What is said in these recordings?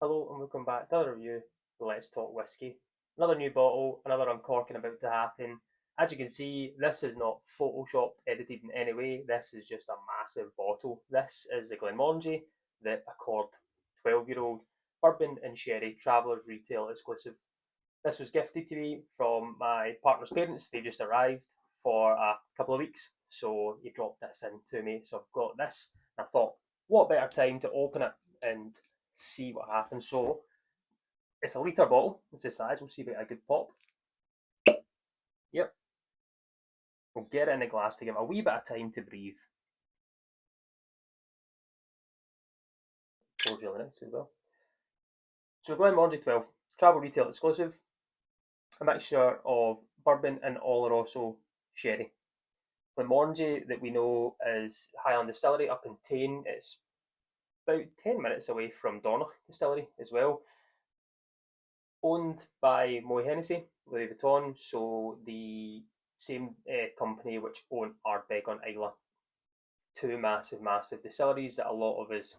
Hello and welcome back to another review. Let's talk whiskey. Another new bottle, another uncorking about to happen. As you can see, this is not photoshopped, edited in any way. This is just a massive bottle. This is the Glenmorangie, the Accord 12-year-old bourbon and sherry Traveller's Retail exclusive. This was gifted to me from my partner's parents. They just arrived for a couple of weeks, so he dropped this in to me. So I've got this, and I thought, what better time to open it and see what happens. So it's a litre bottle. It's the size. We'll see if it a good pop. Yep. We'll get it in the glass to give it a wee bit of time to breathe. Pours really nice as well. So Glenmorangie 12, travel retail exclusive, a mixture of bourbon and Oloroso sherry. Glenmorangie that we know is Highland Distillery up in Tain. It's about 10 minutes away from Donnoch Distillery as well. Owned by Moët Hennessy, Louis Vuitton, so the same company which own Ardbeg on Islay. Two massive, massive distilleries that a lot of us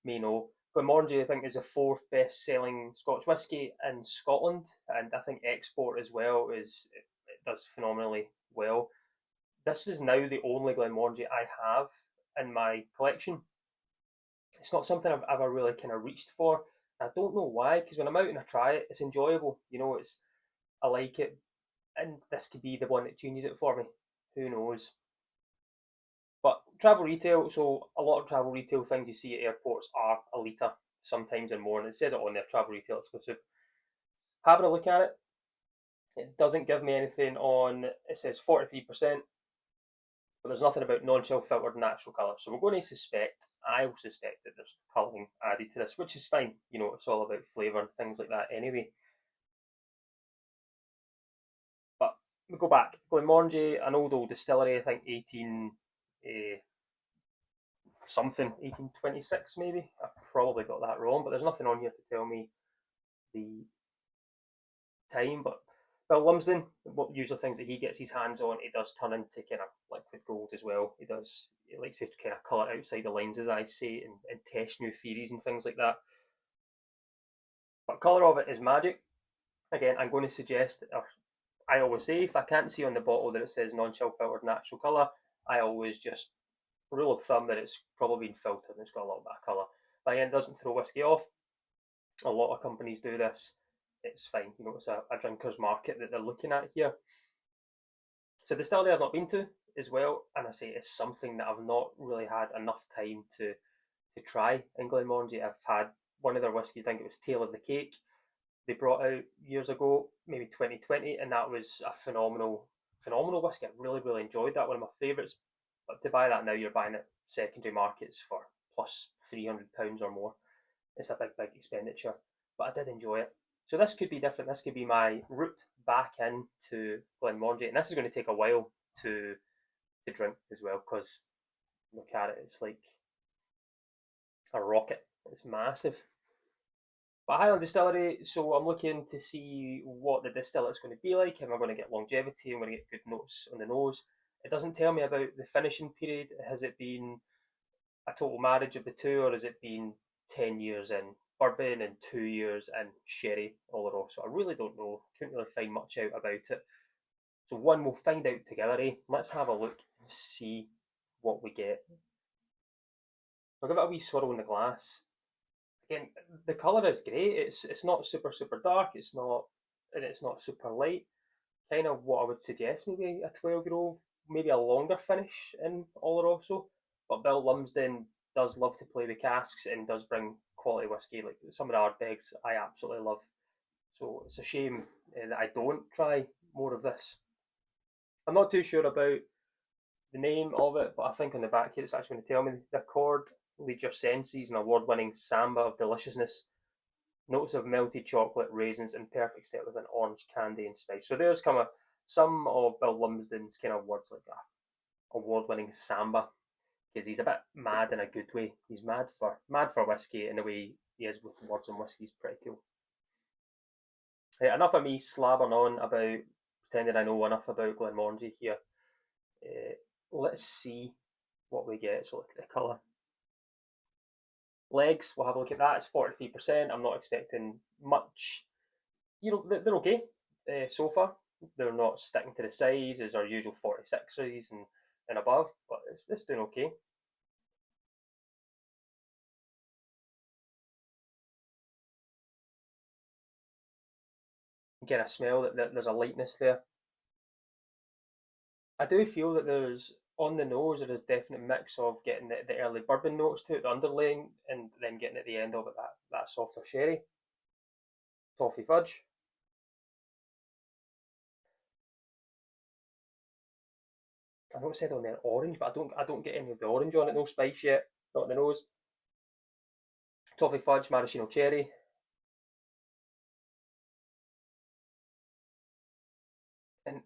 may know. Glenmorangie, I think, is the fourth best-selling Scotch whisky in Scotland, and I think export as well it does phenomenally well. This is now the only Glenmorangie I have in my collection. It's not something I've ever really kind of reached for. I don't know why, because when I'm out and I try it, it's enjoyable. I like it, and this could be the one that changes it for me. Who knows? But travel retail, so a lot of travel retail things you see at airports are a litre, sometimes and more, and it says it on their travel retail exclusive. Having a look at it, it doesn't give me anything on, it says 43%, but there's nothing about non-chill filtered natural colour. So we're going to suspect, I will suspect that there's colouring added to this, which is fine. It's all about flavour and things like that anyway. But we go back. Glenmorangie, an old distillery, I think 18 something, 1826 maybe. I probably got that wrong, but there's nothing on here to tell me the time. But Bill Lumsden, what usually things that he gets his hands on, he does turn into kind of liquid gold as well. He likes to kind of colour outside the lines, as I say, and test new theories and things like that. But colour of it is magic. Again, I'm going to suggest, or I always say, if I can't see on the bottle that it says non-chill filtered natural colour, I always just rule of thumb that it's probably been filtered and it's got a little bit of colour. But again, it doesn't throw whiskey off. A lot of companies do this. It's fine. It's a drinker's market that they're looking at here. It's a distillery I've not been to as well, and I say it's something that I've not really had enough time to try in Glenmorangie. I've had one of their whiskies, I think it was Tail of the Cake, they brought out years ago, maybe 2020, and that was a phenomenal, phenomenal whiskey. I really, really enjoyed that. One of my favourites. But to buy that now, you're buying it secondary markets for plus £300 or more. It's a big, big expenditure. But I did enjoy it. So this could be different. This could be my route back into Glenmorangie, and this is going to take a while to drink as well. Because look at it, it's like a rocket. It's massive. But Highland Distillery, so I'm looking to see what the distillate is going to be like. Am I going to get longevity? Am I going to get good notes on the nose? It doesn't tell me about the finishing period. Has it been a total marriage of the two, or has it been 10 years in bourbon and 2 years in sherry Oloroso? So I really don't know. Couldn't really find much out about it. So one we'll find out together, eh? Let's have a look and see what we get. I'll give it a wee swirl in the glass. Again, the colour is great. It's not super super dark. It's not super light. Kind of what I would suggest, maybe a 12-year-old, maybe a longer finish in Oloroso. But Bill Lumsden does love to play with casks and does bring quality whiskey. Like some of the Ardbegs, I absolutely love. So it's a shame that I don't try more of this. I'm not too sure about the name of it, but I think on the back here it's actually going to tell me the Accord leads your senses, an award-winning samba of deliciousness, notes of melted chocolate, raisins, and perfect set with an orange candy and spice. So there's some of Bill Lumsden's kind of words like that. Award-winning samba, because he's a bit mad in a good way. He's mad for whiskey in the way he is with words and whiskey. He's pretty cool. Enough of me slabbering on about pretending I know enough about Glenmorangie here. Let's see what we get. So look at the colour. Legs, we'll have a look at that. It's 43%. I'm not expecting much. They're okay so far. They're not sticking to the size as our usual 46s and above, but it's doing okay. Get a smell that there's a lightness there. I do feel that there's on the nose there is definite mix of getting the early bourbon notes to it, the underlaying, and then getting at the end of it that softer sherry, toffee fudge. I know it said on there orange, but I don't get any of the orange on it. No spice yet, not in the nose. Toffee fudge, maraschino cherry, and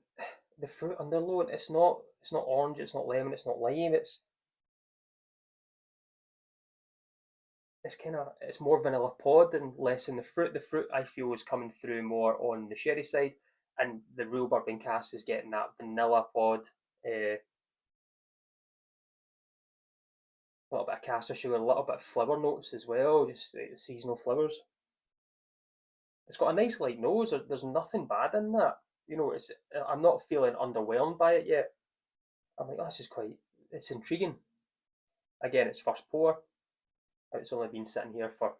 the fruit underload. It's not orange. It's not lemon. It's not lime. It's more vanilla pod and less in the fruit. The fruit I feel is coming through more on the sherry side, and the real bourbon cask is getting that vanilla pod, a little bit of caster sugar, a little bit of flower notes as well, just seasonal flowers. It's got a nice light nose. There's nothing bad in that. I'm not feeling underwhelmed by it yet. I'm like, oh, this is it's intriguing. Again, it's first pour. It's only been sitting here for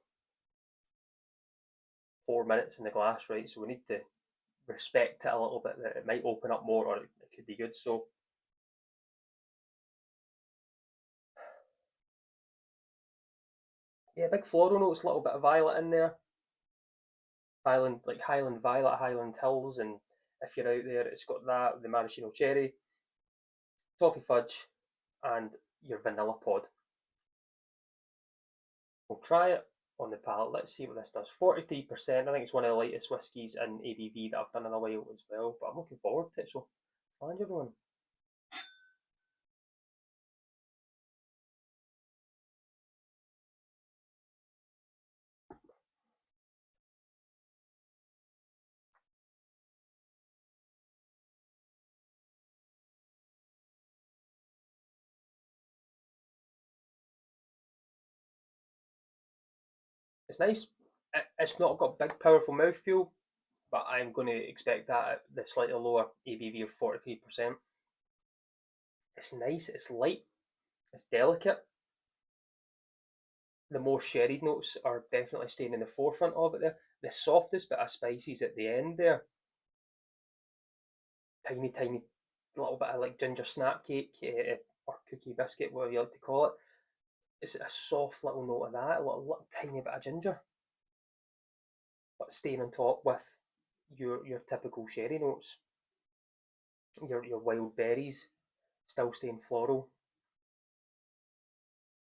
4 minutes in the glass, right? So we need to respect it a little bit that it might open up more or it could be good. So yeah, big floral notes, a little bit of violet in there. Highland, like Highland Violet, Highland Hills, and if you're out there, it's got that, the maraschino cherry, toffee fudge, and your vanilla pod. We'll try it on the palate. Let's see what this does. 43%. I think it's one of the lightest whiskies in ABV that I've done in a while as well, but I'm looking forward to it. So, slange everyone. It's nice. It's not got big, powerful mouthfeel, but I'm going to expect that at the slightly lower ABV of 43%. It's nice. It's light. It's delicate. The more sherried notes are definitely staying in the forefront of it there. The softest bit of spices at the end there. Tiny, tiny little bit of like ginger snap cake or cookie biscuit, whatever you like to call it. It's a soft little note of that, a little tiny bit of ginger, but staying on top with your typical sherry notes, your wild berries, still staying floral.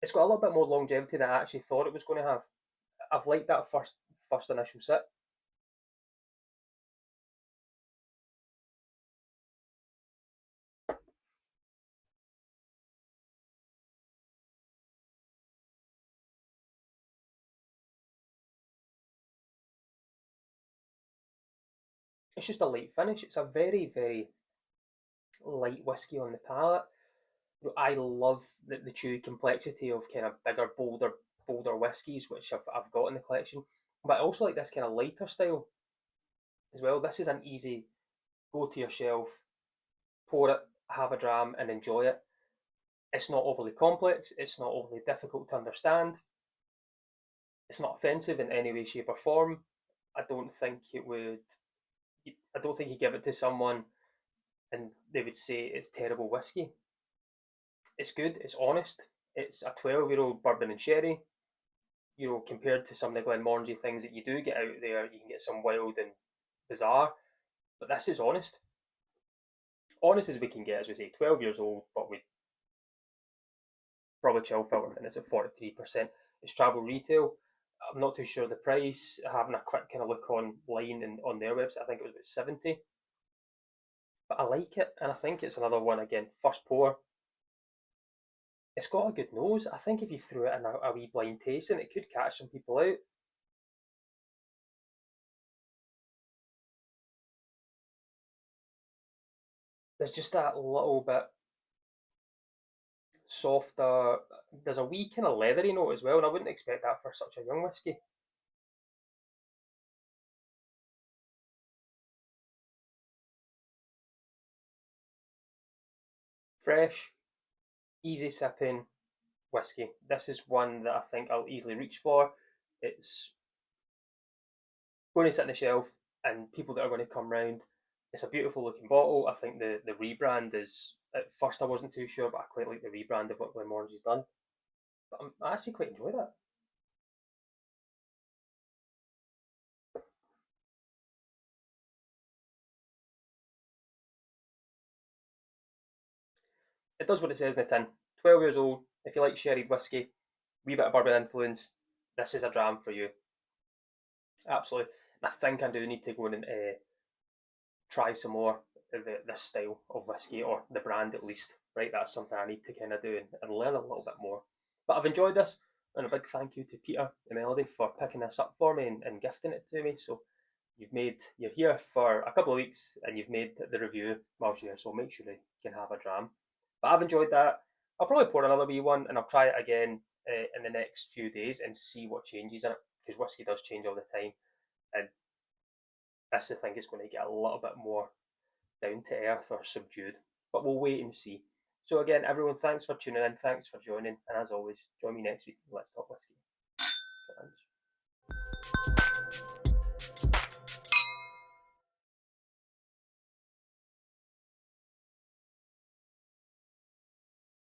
It's got a little bit more longevity than I actually thought it was going to have. I've liked that first initial sip. It's just a light finish. It's a very, very light whiskey on the palate. I love the chewy complexity of kind of bigger, bolder whiskies, which I've got in the collection. But I also like this kind of lighter style as well. This is an easy go to your shelf, pour it, have a dram, and enjoy it. It's not overly complex. It's not overly difficult to understand. It's not offensive in any way, shape, or form. I don't think it would. I don't think you give it to someone and they would say it's terrible whiskey. It's good. It's honest. It's a 12-year-old bourbon and sherry. Compared to some of the Glenmorangie things that you do get out there, you can get some wild and bizarre. But this is honest. Honest as we can get, as we say, 12 years old, but we probably chill filter, and it's at 43%. It's travel retail. I'm not too sure the price. Having a quick kind of look online and on their website, I think it was about 70. But I like it, and I think it's another one again. First pour. It's got a good nose. I think if you threw it in a wee blind tasting, it could catch some people out. There's just that little bit. softer. There's a wee kind of leathery note as well, and I wouldn't expect that for such a young whiskey. Fresh, easy sipping whiskey. This is one that I think I'll easily reach for. It's going to sit on the shelf, and people that are going to come round. It's a beautiful looking bottle. I think the rebrand is, at first I wasn't too sure, but I quite like the rebrand of what Glenmorangie's done. But I actually quite enjoy that. It does what it says in the tin. 12 years old. If you like sherried whiskey, wee bit of bourbon influence, this is a dram for you. Absolutely. And I think I do need to go in and try some more of this style of whiskey, or the brand at least. Right, that's something I need to kind of do and learn a little bit more. But I've enjoyed this, and a big thank you to Peter and Melody for picking this up for me and gifting it to me. So you're here for a couple of weeks, and you've made the review whilst you're here. So make sure you can have a dram. But I've enjoyed that. I'll probably pour another wee one, and I'll try it again in the next few days and see what changes in it, because whiskey does change all the time, and this I think is going to get a little bit more down to earth or subdued. But we'll wait and see. So again, everyone, thanks for tuning in, thanks for joining, and as always, join me next week. Let's talk whiskey. Thanks.